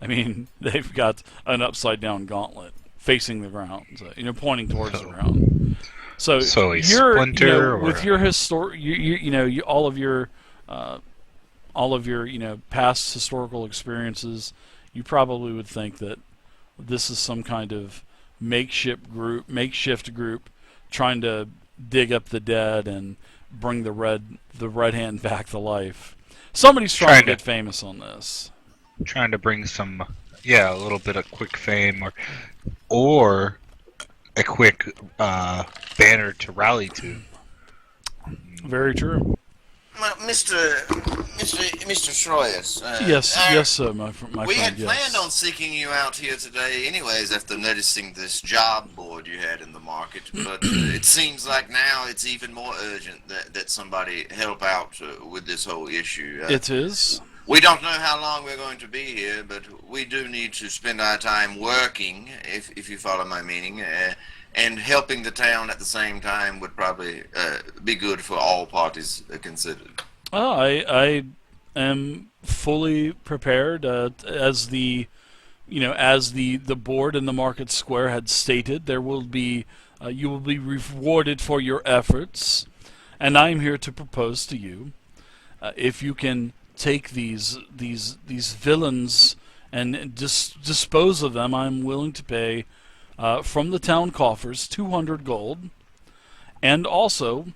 I mean, they've got an upside-down gauntlet facing the ground, pointing towards the ground. So So a you're, splinter with or your uh, all of your, past historical experiences, you probably would think that this is some kind of makeshift group trying to dig up the dead and bring the red hand back to life. Somebody's trying to trying to get famous on this. bring some, yeah, a little bit of quick fame or a quick banner to rally to. Very true. Well, Mr. Schroyers, Yes, yes, my we friend. had planned on Yes, seeking you out here today, anyways, after noticing this job board you had in the market. But it seems like now it's even more urgent that somebody help out with this whole issue. it is. We don't know how long we're going to be here, but we do need to spend our time working, if you follow my meaning. And helping the town at the same time would probably be good for all parties considered. Oh, I am fully prepared. As the board in the market square had stated, there will be you will be rewarded for your efforts, and I'm here to propose to you, if you can take these villains and dispose of them, I'm willing to pay, from the town coffers, 200 gold, and also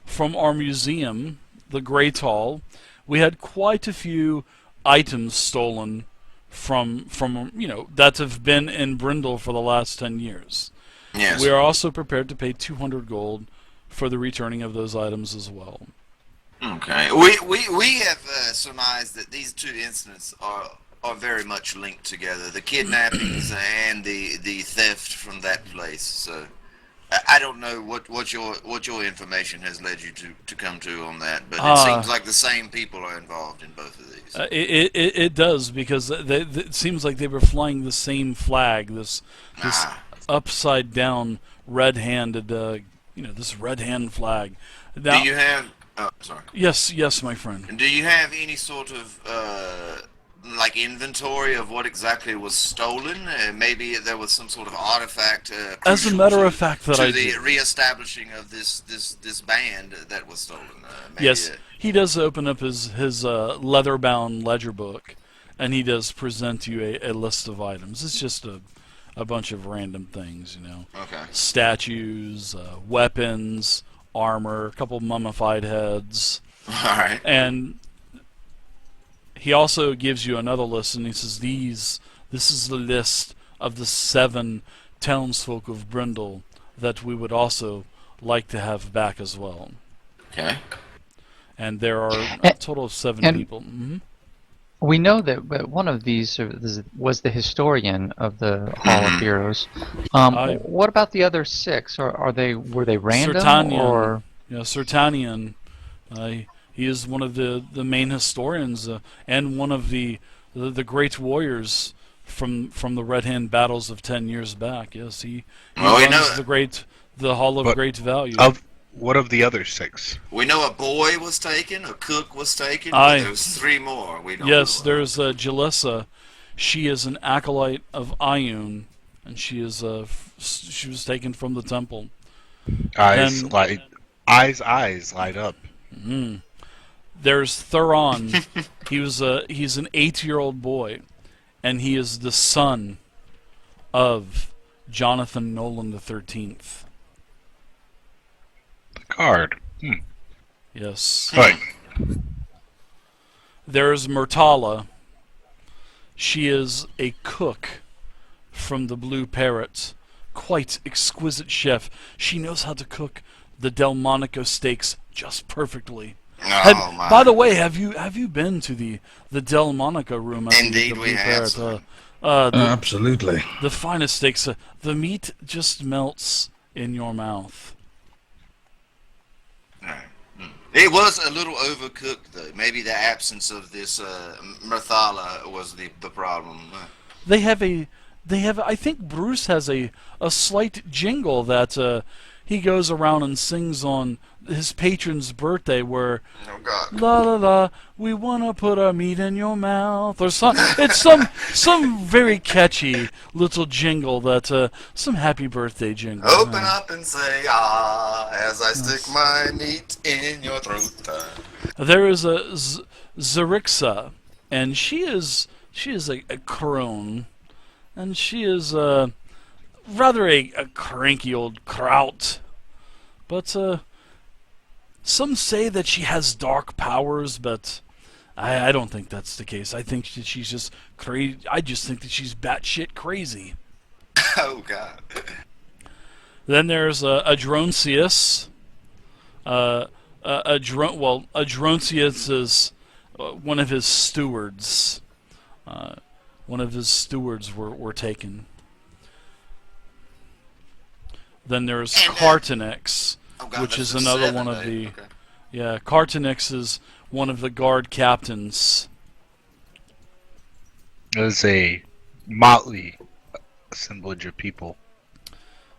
from our museum, the Great Hall. We had quite a few items stolen from that have been in Brindle for the last 10 years. Yes. We are also prepared to pay 200 gold for the returning of those items as well. Okay. We have surmised that these two incidents are very much linked together: the kidnappings and the theft from that place. So I don't know what your information has led you to come to on that, but it seems like the same people are involved in both of these. It does, because it seems like they were flying the same flag, this Ah. upside down red-handed, this red hand flag. Do Now, you have? Oh, sorry. yes, my friend. Do you have any sort of like inventory of what exactly was stolen? Maybe there was some sort of artifact As a crucial matter of fact, that to I the do. reestablishing of this band that was stolen. Maybe, Yes, he does open up his leather-bound ledger book, and he does present you a list of items. It's just a bunch of random things. Okay. Statues, weapons, armor, a couple mummified heads, All right. and he also gives you another list, and he says, this is the list of the 7 townsfolk of Brindle that we would also like to have back as well. Okay. And there are a And, total of 7 and people. Hmm. we know that one of these was the historian of the Hall of Mhm. Heroes. I What about the other 6? Were they random Sertanian, or? Sertanian, he is one of the main historians, and one of the great warriors from the Red Hand battles of 10 years back. Yes, he Well, we runs know the Hall of But Great Value. what of the other 6? a boy was taken, a cook was taken, but Aye. there's 3 more. We don't Yes, know. there's Jalissa. She is an acolyte of Ioun, and she was taken from the temple. Eyes Then light, eyes light up. mm, there's Thuron. He's an 8-year-old boy, and he is the son of Jonathan Nolan the 13th. The card. Yes. Right. There's Murtala. She is a cook from the Blue Parrot. Quite exquisite chef. She knows how to cook the Delmonico steaks just perfectly. Oh my. By the way, have you been to the Delmonico room at Indeed the we Blue have, Parrot? sir. Absolutely. The finest steaks. The meat just melts in your mouth. It was a little overcooked, though. Maybe the absence of this Mirthala was the problem. They have I think Bruce has a slight jingle that he goes around and sings on his patron's birthday, where Oh God. la la la, we wanna put our meat in your mouth, or some. It's some very catchy little jingle that some happy birthday jingle. Open up and say ah as I stick my meat in your throat. There is a Zarixa, and she is a crone, and she is rather a cranky old kraut, but some say that she has dark powers, but I don't think that's the case. I think that she's just crazy. I just think that she's batshit crazy. Oh God. Then there's Adroncius. Adroncius is one of his stewards. One of his stewards were taken. Then there's And, Cartonix, Oh God, which that's is the another seven, one of babe. the. Okay. Yeah, Cartonix is one of the guard captains. There's a motley assemblage of people.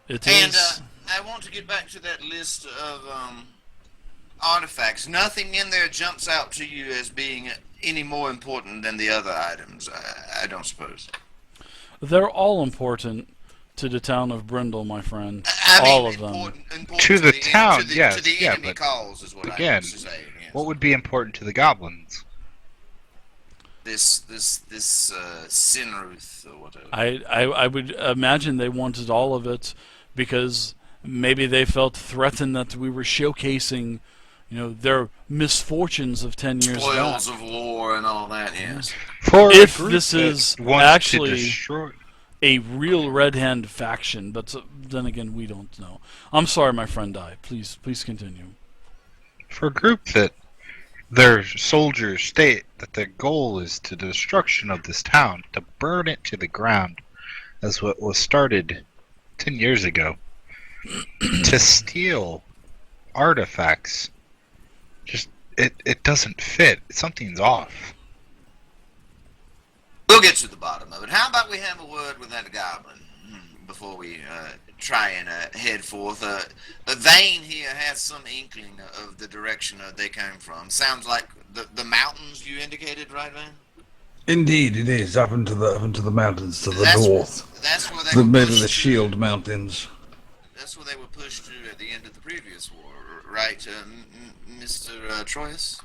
It And is. I want to get back to that list of artifacts. Nothing in there jumps out to you as being any more important than the other items. I don't suppose. They're all important to the town of Brindle, my friend. I mean, All of them. important To the town, to the, yes, to the yeah, enemy but cause is what I again, meant to say. Yes. What would be important to the goblins? This Sinruth or whatever. I would imagine they wanted all of it because maybe they felt threatened that we were showcasing, their misfortunes of 10 years back. Spoils of war and all that. Yes. For a If group this that is wants actually to destroy, a real Red Hand faction, but then again, we don't know. I'm sorry, my friend. Please continue. for a group that their soldiers state that their goal is to the destruction of this town, to burn it to the ground, as what was started 10 years ago, to steal artifacts, just it doesn't fit. Something's off. We'll get to the bottom of it. How about we have a word with that goblin before we try and head forth? Vane here has some inkling of the direction they came from. Sounds like the mountains you indicated, right, Vane? Indeed, it is up into the mountains to the That's north. That's where they The were made of pushed the to. Shield Mountains. That's where they were pushed to at the end of the previous war, right, Mr. Troyes?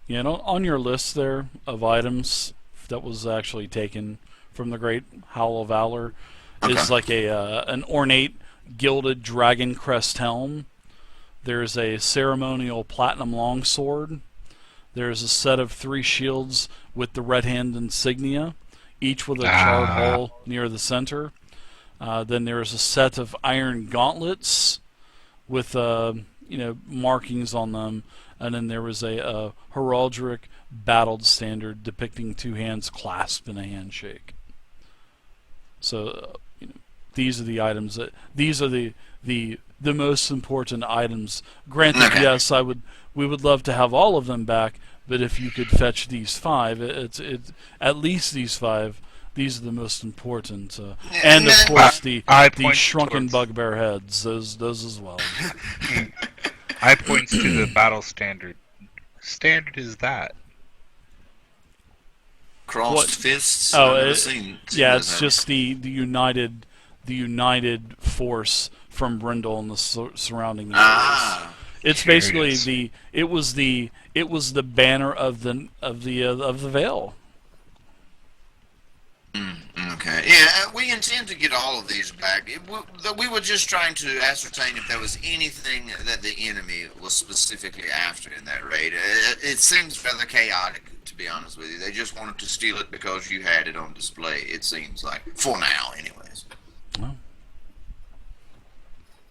Yeah, on your list there of items that was actually taken from the Great Howl of Valor is like an ornate gilded dragon crest helm. There's a ceremonial platinum longsword. There's a set of 3 shields with the red hand insignia, each with a charred hole near the center. Then there's a set of iron gauntlets with markings on them, and then there was a heraldic battled standard depicting 2 hands clasped in a handshake. So these are the items these are the most important items. Granted, yes, we would love to have all of them back, but if you could fetch these 5, it's at least these 5. These are the most important, and of course the shrunken bugbear heads, those as well. I points to the battle standard. Standard is that? Crossed fists. Oh, I've never seen it's those just the united force from Brindle and the surrounding areas. Ah, It's basically it was the banner of the Vale. okay. Yeah, we intend to get all of these back. We were just trying to ascertain if there was anything that the enemy was specifically after in that raid. It seems rather chaotic, to be honest with you. They just wanted to steal it because you had it on display, it seems like. For now, anyways. Oh.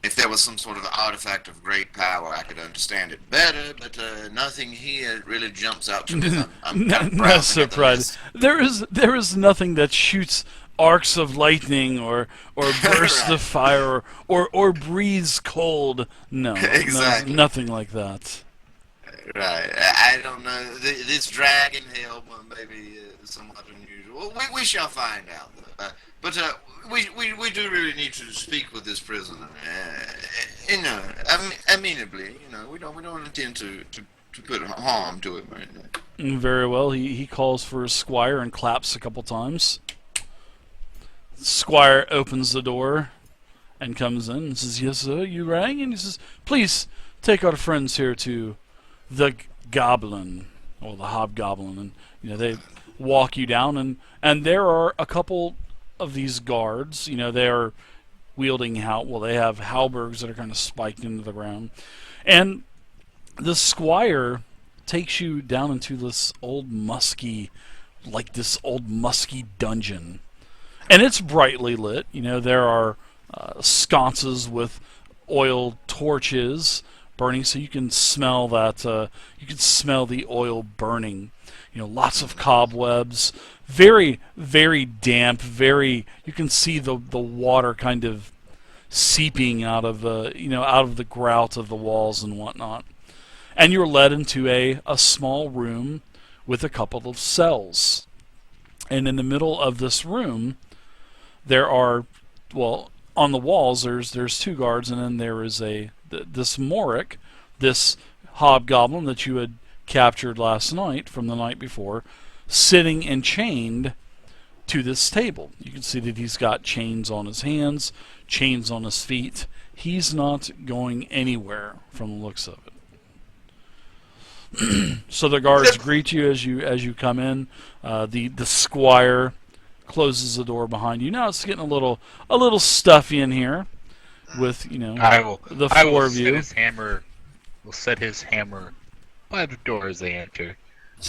If there was some sort of artifact of great power, I could understand it better, but nothing here really jumps out to me. I'm kind of No browsing at the surprise. list. There is nothing that shoots arcs of lightning or bursts Right. of fire or breathes cold. No, Exactly. nothing like that. Right. I don't know. This dragon helm may be somewhat unusual. We shall find out, though. We do really need to speak with this prisoner. Amenably. We don't intend to put harm to him or anything. Very well. He calls for his squire and claps a couple times. Squire opens the door and comes in and says, "Yes, sir, you rang?" And he says, "Please take our friends here to the goblin, or the hobgoblin." And they walk you down, and there are a couple of these guards. They are wielding they have halberds that are kind of spiked into the ground, and the squire takes you down into this old musky dungeon, and it's brightly lit. There are sconces with oil torches burning, so you can smell that. You can smell the oil burning. Lots of cobwebs, very, very damp. You can see the water kind of seeping out of the grout of the walls and whatnot. And you're led into a small room with a couple of cells. And in the middle of this room, there are, on the walls there's two guards, and then there is this Mirrok, this hobgoblin that you had captured last night from the night before, sitting and chained to this table. You can see that he's got chains on his hands, chains on his feet. He's not going anywhere from the looks of it. So the guards greet you as you come in. The squire closes the door behind you. Now it's getting a little stuffy in here with the four of you. We'll set his hammer by the door as they enter.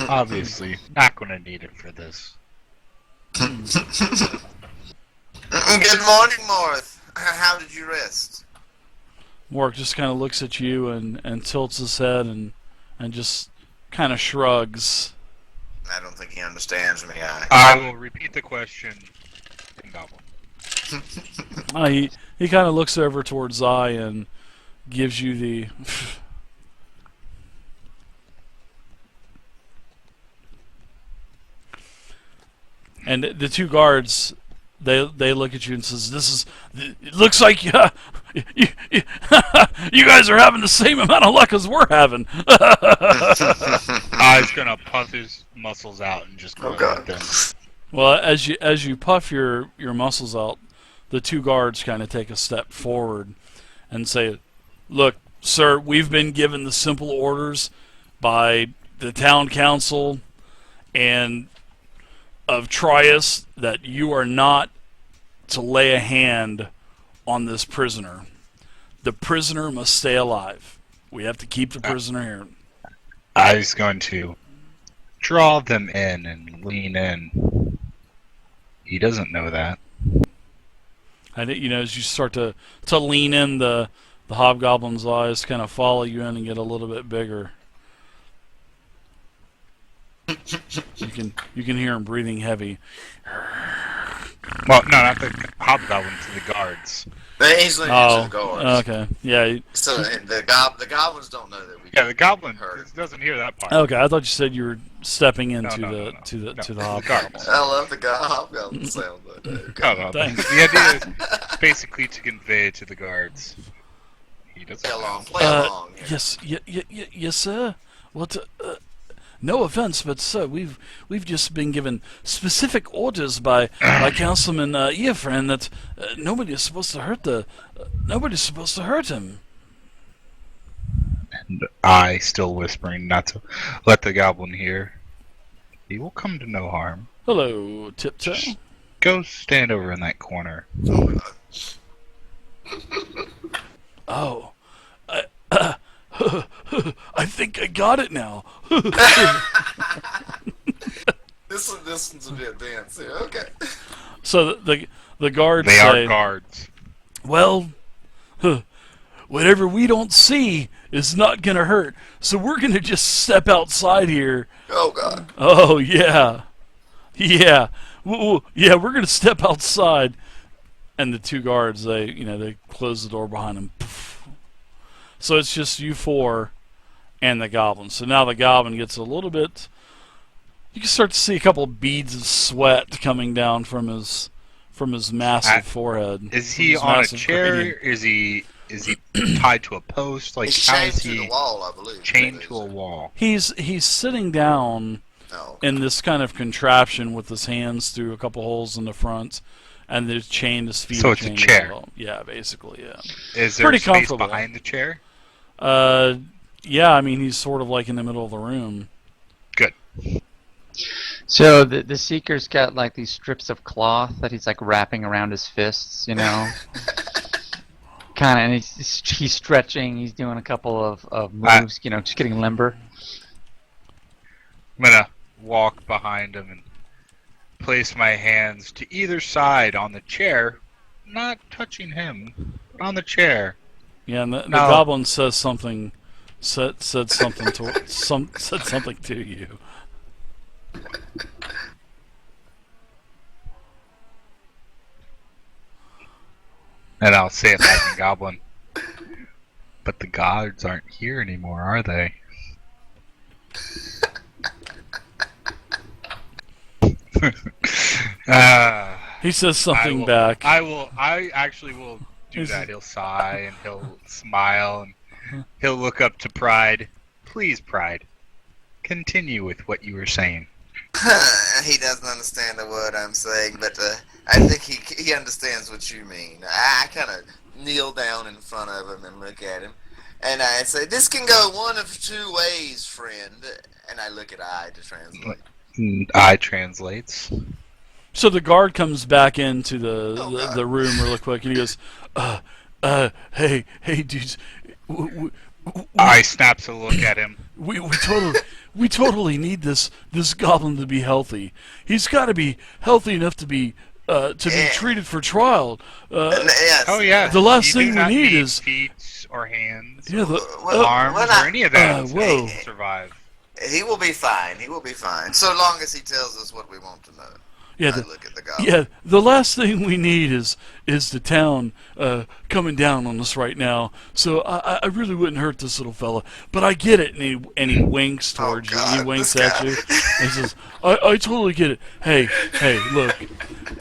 Obviously, not going to need it for this. Good morning, Morth. How did you rest? Mirrok just kind of looks at you and tilts his head and just kind of shrugs. I don't think he understands me. I will repeat the question in Goblin. He kind of looks over towards Zai and gives you the... And the two guards, they look at you and says, it looks like you guys are having the same amount of luck as we're having." He's gonna puff his muscles out and just go at them. Well, as you puff your muscles out, the two guards kind of take a step forward and say, "Look, sir, we've been given the simple orders by the town council and of Trias that you are not to lay a hand on this prisoner. The prisoner must stay alive. We have to keep the prisoner here." I was going to draw them in and lean in. He doesn't know that. And as you start to lean in, the hobgoblin's eyes kind of follow you in and get a little bit bigger. You can hear him breathing heavy. Well, no, not the hobgoblin, to the guards. He's leaning to the guards. Okay. Yeah. So the goblins don't know that we. Yeah, the goblin heard. doesn't hear that part. Okay, I thought you said you were stepping into the hobgoblin. I love the hobgoblin sound. Thanks. The idea is basically to convey to the guards. He doesn't Play along. Yes, yes, sir. What? No offense, but sir, we've just been given specific orders by Councilman Earfriend that nobody's supposed to hurt him. And I, still whispering, not to let the goblin hear. He will come to no harm. Hello, Tiptoe. Just go stand over in that corner. Oh, I think I got it now. This one's a bit advanced here. Okay. So the guards They say, are guards. "Well, whatever we don't see is not gonna hurt. So we're gonna just step outside here." Oh God. Oh yeah. Yeah, we're gonna step outside. And the two guards, they close the door behind them. So it's just you four and the goblin. So now the goblin gets a little bit. You can start to see a couple of beads of sweat coming down from his from his massive forehead. Is from he his on a massive chair? cranium. Is he tied to a post? Like He's how chained is to the he wall, I believe. chained to a wall? He's sitting down Oh, in this kind of contraption with his hands through a couple holes in the front, and there's chained his feet. So are it's a chained chair. as well. Yeah, basically, yeah. Is there Pretty space comfortable. behind the chair? Yeah. I mean, he's sort of like in the middle of the room. Good. So the Seeker's got like these strips of cloth that he's like wrapping around his fists, you know. Kind of, and he's stretching. He's doing a couple of moves, you know, just getting limber. I'm gonna walk behind him and place my hands to either side on the chair, not touching him, but on the chair. Yeah, and the No. goblin says something. Said something to said something to you. And I'll say it back in Goblin. But the gods aren't here anymore, are they? He says something back. I actually will do that. He'll sigh and he'll smile and he'll look up to Pride. Please, Pride, continue with what you were saying. he doesn't understand a word I'm saying, but I think he understands what you mean. I kind of kneel down in front of him and look at him, and I say, "This can go one of two ways, friend." And I look at I to translate. I translates. So the guard comes back into God. the room really quick, and he goes, hey dudes, I snaps a look at him. we totally need this goblin to be healthy. He's got to be healthy enough to be treated for trial. Yes. Oh yeah. The last You thing do not we need need is feet or hands, yeah, Well, arms, when or any of that. whoa. to survive. He will be fine. He will be fine, so long as he tells us what we want to know. yeah. I look at the goblin. Yeah, the last thing we need is the town coming down on us right now. So I really wouldn't hurt this little fella. But I get it, and he winks towards you. He God, winks this at guy. you. And he says, I totally get it. Hey, look,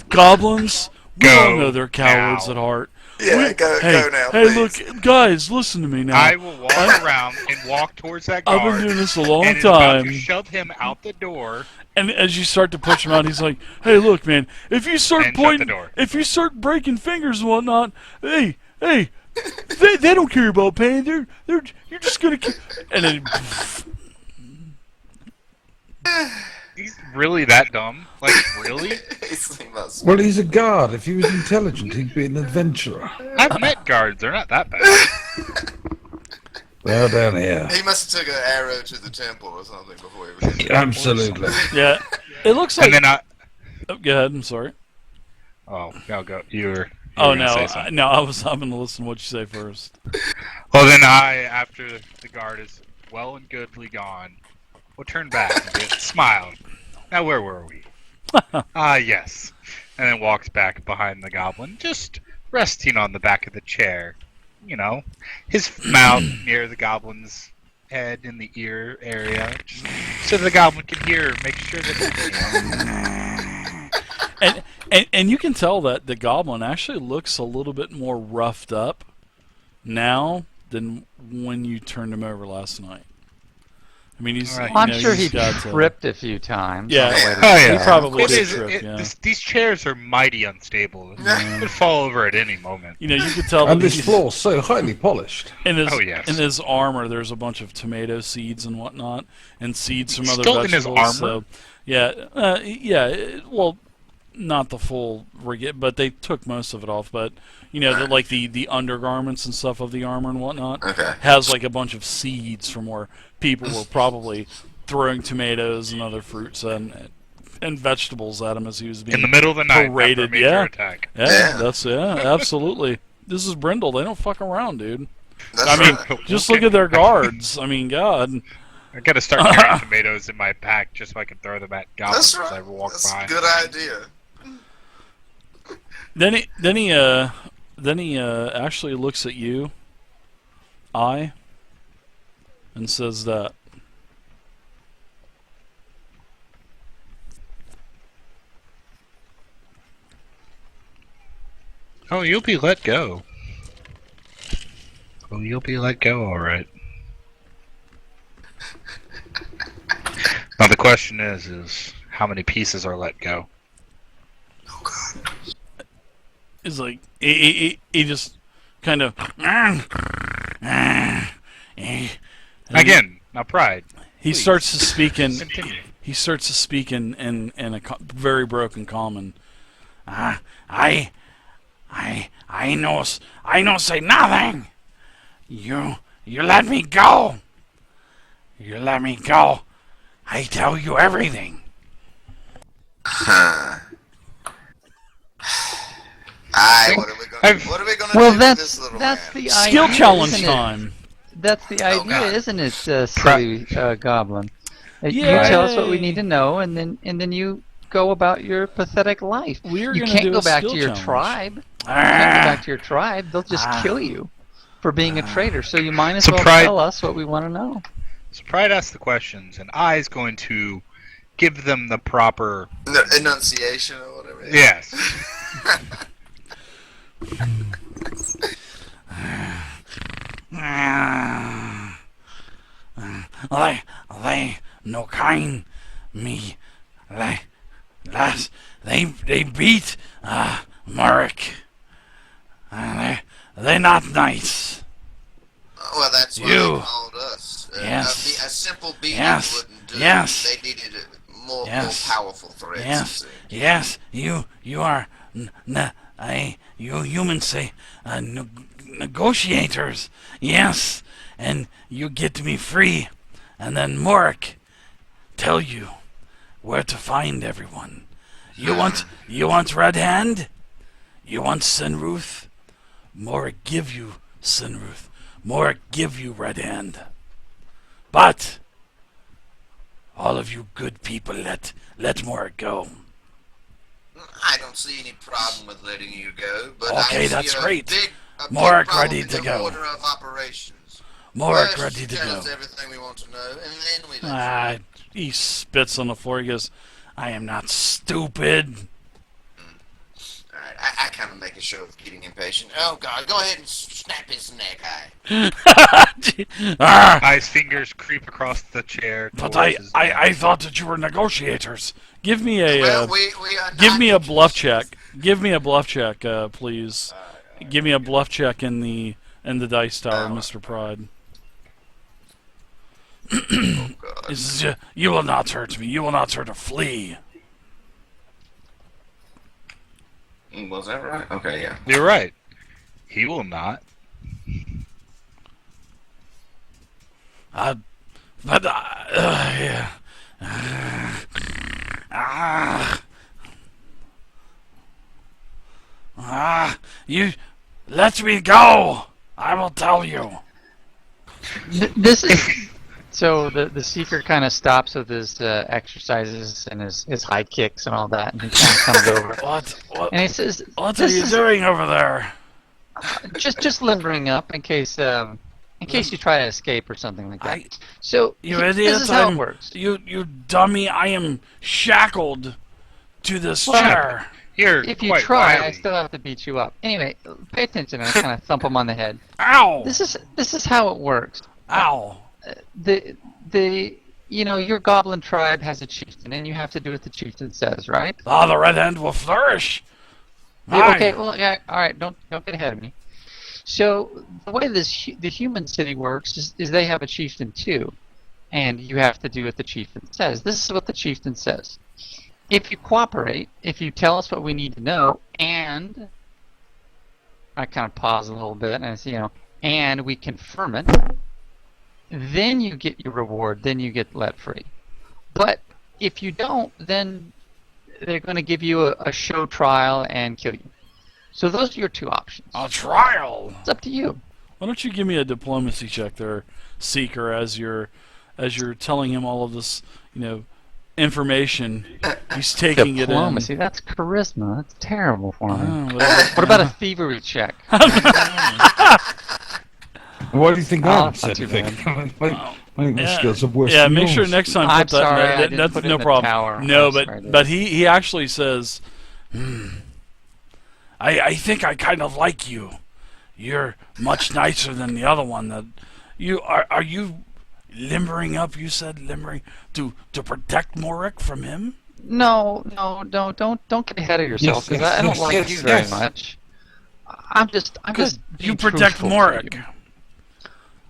goblins, we all Go know they're cowards now. at heart. Yeah, go now, Hey, please. look, guys, listen to me now. I will walk around and walk towards that I've guard. been doing this a long and is about time. to shove him out the door. And as you start to push him out, he's like, "Hey, look, man! If you start And shut pointing, the door. if you start breaking fingers and whatnot, hey, they don't care about pain. You're just gonna." And then, He's really that dumb? Like, really? He's thinking about Well, he's a guard. If he was intelligent, he'd be an adventurer. I've met guards. They're not that bad. Well, down here. He must have took an arrow to the temple or something before he was in Absolutely. yeah, it looks like. And then I... Oh, go ahead. I'm sorry. Oh, no, go. You were Oh gonna no, say something. no. I'm gonna listen to what you say first. Well, then after the guard is well and goodly gone, will turn back and smile. Now, where were we? Yes. And then walks back behind the goblin, just resting on the back of the chair. You know, his mouth near the goblin's head in the ear area, just so the goblin can hear, make sure that. And you can tell that the goblin actually looks a little bit more roughed up now than when you turned him over last night. I mean, he's. Alright. You I'm know, sure he's he got, tripped a few times. Yeah. on the way to Oh, the yeah. He probably It did is, trip. Yeah. these chairs are mighty unstable. It could fall over at any moment. You know, you could tell And that this he's- floor's so highly polished. in his Oh, yes. in his armor, there's a bunch of tomato seeds and whatnot, and seeds from other Still in his vegetables. armor? So, well, not the full rig, but they took most of it off. But you know, like the undergarments and stuff of the armor and whatnot Okay. has like a bunch of seeds from where people were probably throwing tomatoes and other fruits and vegetables at him as he was being In the middle of the night, after a paraded. major Yeah, attack. absolutely. This is Brindle. They don't fuck around, dude. That's I mean, right. just look at their guards. I mean, God. I gotta start carrying tomatoes in my pack just so I can throw them at goblins That's as I right. walk That's by. a good idea. Then he actually looks at you, and says that. Oh, you'll be let go. Oh, you'll be let go, all right. Now the question is how many pieces are let go? Oh God. It's like he just kind of Again, now pride. he Please. starts to speak in Continue. he starts to speak in a very broken common. I know say nothing. You let me go. You let me go. I tell you everything. Aye, what are we gonna Well, do with this little that's man? the Skill idea, challenge isn't it? time. That's the Oh, idea, God. isn't it, silly goblin? You tell us what we need to know, and then you go about your pathetic life. We're You gonna can't do go a back skill to your challenge. tribe. You can't go back to your tribe. They'll just kill you for being a traitor. So you might as So well pride- tell us what we want to know. So Pride asks the questions, and I is going to give them the proper. No, enunciation or whatever. Yes. They no kind me. They beat Mirrok. They not nice. Well, that's what You. they called us. Yes. A simple beating Yes. wouldn't do. Yes. They needed more Yes. powerful threats. Yes, it seems. yes, you are, you humans say, negotiators. Yes, and you get me free, and then Mork tell you where to find everyone. You want Red Hand? You want Sinruth? Mork give you Sinruth. Mork give you Red Hand. But all of you good people, let Mork go. I don't see any problem with letting you go, but Okay, I see that's a great. Big Mork problem ready in to the go. order of operations. Mork First, ready you to tell go. us everything we want to know, and then we let you. He spits on the floor. He goes, I am not stupid. Alright, I kind of make a show of getting impatient. Oh God, go ahead and snap his neck, Ah, I's fingers creep across the chair. but towards his neck. I thought that you were negotiators. Give me a Well, we are give not me a bluff negotiators. check. Give me a bluff check, please. Give me a bluff check in the dice tower, Mr. Pride. Oh God. This is, you will not hurt me. You will not hurt a flea. Was that right? Okay, yeah. You're right. He will not. But yeah. You let me go. I will tell you. This is so the seeker kind of stops with his exercises and his high kicks and all that, and he kind of comes over What and he says, what are you doing over there? just limbering up in case you try to escape or something like that. So You idiot! this is how it works. You dummy! I am shackled to this Well, chair. You're If you quite try, I wily. still have to beat you up. Anyway, pay attention. I kind of thump him on the head. Ow! This is how it works. Ow! Your goblin tribe has a chieftain, and you have to do what the chieftain says, right? Ah, the red hand will flourish. Okay, Aye. well, yeah, all right. Don't get ahead of me. So the way the human city works is they have a chieftain too, and you have to do what the chieftain says. This is what the chieftain says. If you cooperate, if you tell us what we need to know, and I kind of pause a little bit and I say, and we confirm it, then you get your reward. Then you get let free. But if you don't, then they're going to give you a show trial and kill you. So those are your two options. A trial. It's up to you. Why don't you give me a diplomacy check there, Seeker, as you're telling him all of this, information. He's taking Diplomacy, it in. that's charisma. That's terrible for me. Oh, well, What about a thievery check? Why do you think Oh, I that's not said too anything? I think the Yeah. skills are worse Yeah, than make sure yours. next time I'm put that. sorry, I that didn't that's put it no in the problem. tower. No, I'm sorry, I but didn't. he actually says, I think I kind of like you. You're much nicer than the other one. That you are you limbering up? You said limbering to protect Morrick from him. No, don't get ahead of yourself, because I don't like you very much. I'm just You being protect truthful to Morrick. you.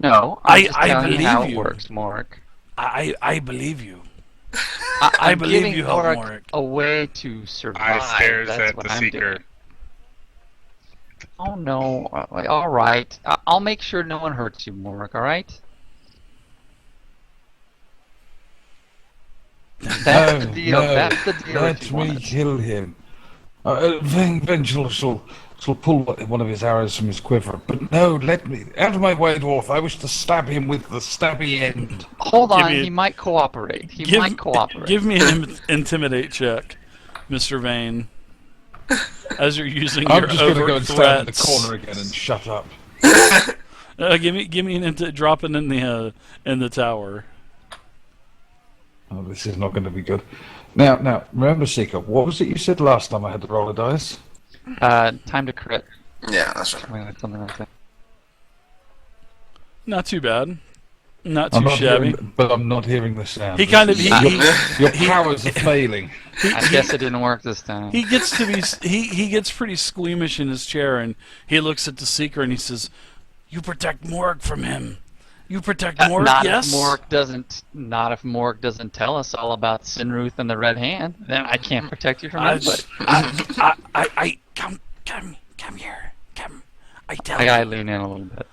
No, I'm just I telling you how believe it you. works, Morrick. I believe you. I'm believe giving you help Morrick Morrick. a way to survive. I stares That's at what the I'm Seeker. doing. Oh no! All right, I'll make sure no one hurts you, Morrick. All right? That's the deal. No, That's the deal. let if you me want it. kill him. Vengeful shall pull one of his arrows from his quiver. But no, let me out of my way, dwarf. I wish to stab him with the stabby end. Hold Give on, me- he might cooperate. He might cooperate. Give me an intimidate check, Mr. Vane. As you're using I'm your just gonna go and stand in the threats. corner again and shut up. Give me an drop it in the tower. Oh, this is not going to be good. Now, remember, Seeker, what was it you said last time I had to roll a dice? Time to crit. Yeah, that's right. Something like that. Not too bad. Not I'm too not shabby. hearing, but I'm not hearing the sound. He kind of Your powers are failing. I guess it didn't work this time. he gets to be he gets pretty squeamish in his chair, and he looks at the Seeker and he says, "You protect Morg from him. You protect Morg, not yes." if Morg doesn't tell us all about Sinruth and the Red Hand, then I can't protect you from anybody. I come here, come. I tell I you. lean in a little bit.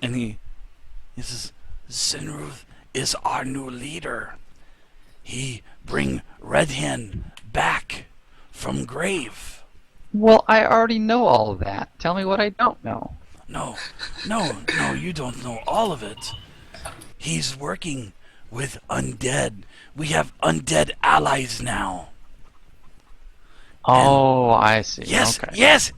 And he says, Sinruth is our new leader. He bring Red Hand back from grave. Well, I already know all of that. Tell me what I don't know. No, you don't know all of it. He's working with undead. We have undead allies now. Oh, I see. Yes, Okay. yes.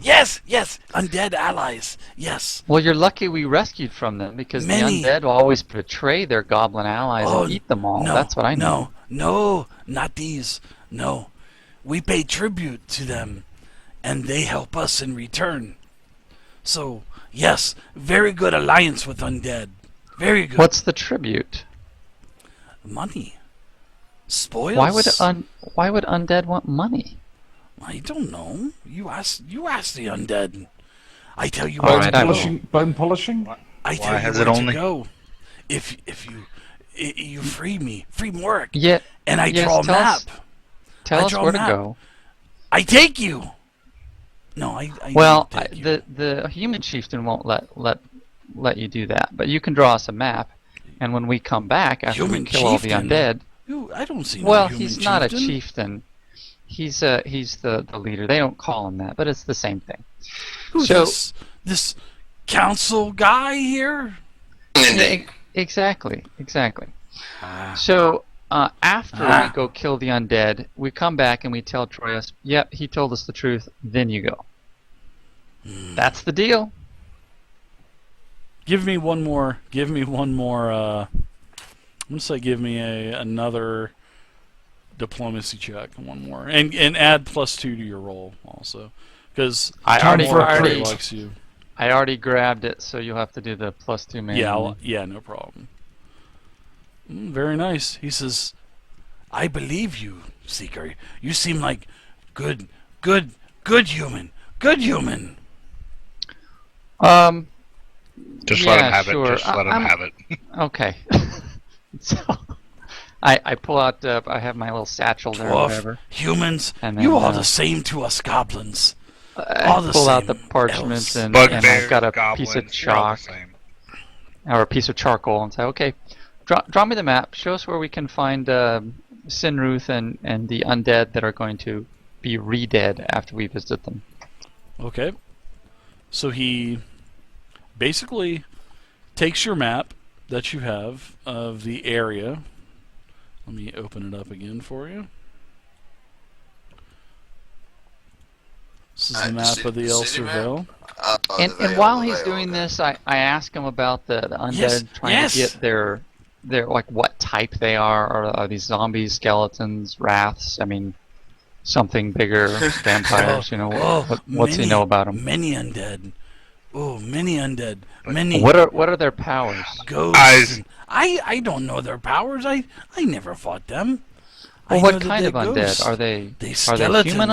Undead allies. Yes. Well, you're lucky we rescued from them, because Many- the undead will always betray their goblin allies and eat them all. No, That's what I know. No, not these. No. We pay tribute to them, and they help us in return. So, yes, very good alliance with undead. Very good. What's the tribute? Money? Spoils? Why would undead want money? I don't know. You ask the undead. I tell you All where right, to I go. will. Bone polishing? I tell you has where it to only- go. If you free me, free Morrick, Yeah. and I yes, draw a tell map. us- Tell us draw a where to map. go. I take you. No, I Well, don't take you. the human chieftain won't let you do that, but you can draw us a map, and when we come back after Human we kill all the chieftain? undead, I don't see no well, human he's not a chieftain. chieftain. He's the leader. They don't call him that, but it's the same thing. Who's So- this council guy here? Indeed. Exactly. Ah. So after we go kill the undead, we come back and we tell Troyus, "Yep, he told us the truth." Then you go. That's the deal. Give me one more. I'm gonna say give me another diplomacy check. One more, and add +2 to your roll also, because I Time for a already crit. likes you. I already grabbed it, so you'll have to do the +2 manually. Yeah, no problem. Very nice. He says, "I believe you, Seeker. You seem like good human. Good human." Just let Yeah, him have sure. it. Just let him I'm- have it. Okay. So I pull out. I have my little satchel there, or Dwarf, whatever. humans, And you then, are the same to us goblins. I all the pull out same the parchment elves. and Bugbears, I've got a goblins, piece of you're all the chalk same. or a piece of charcoal and say, "Okay, draw me the map. Show us where we can find Sinruth and the undead that are going to be re-dead after we visit them." Okay. So he basically takes your map that you have of the area. Let me open it up again for you. This is the map of the El city map? Cervelle. And while he's doing this, I ask him about the undead, Yes, trying yes. to get their like what type they are. Are these zombies, skeletons, wraths? I mean, something bigger, vampires, you know, what's he many, know about them? Many undead. Oh, many undead. Many What are their powers? ghosts. I don't know their powers. I never fought them. Well, I know what that kind they're of undead? ghosts. Are they They human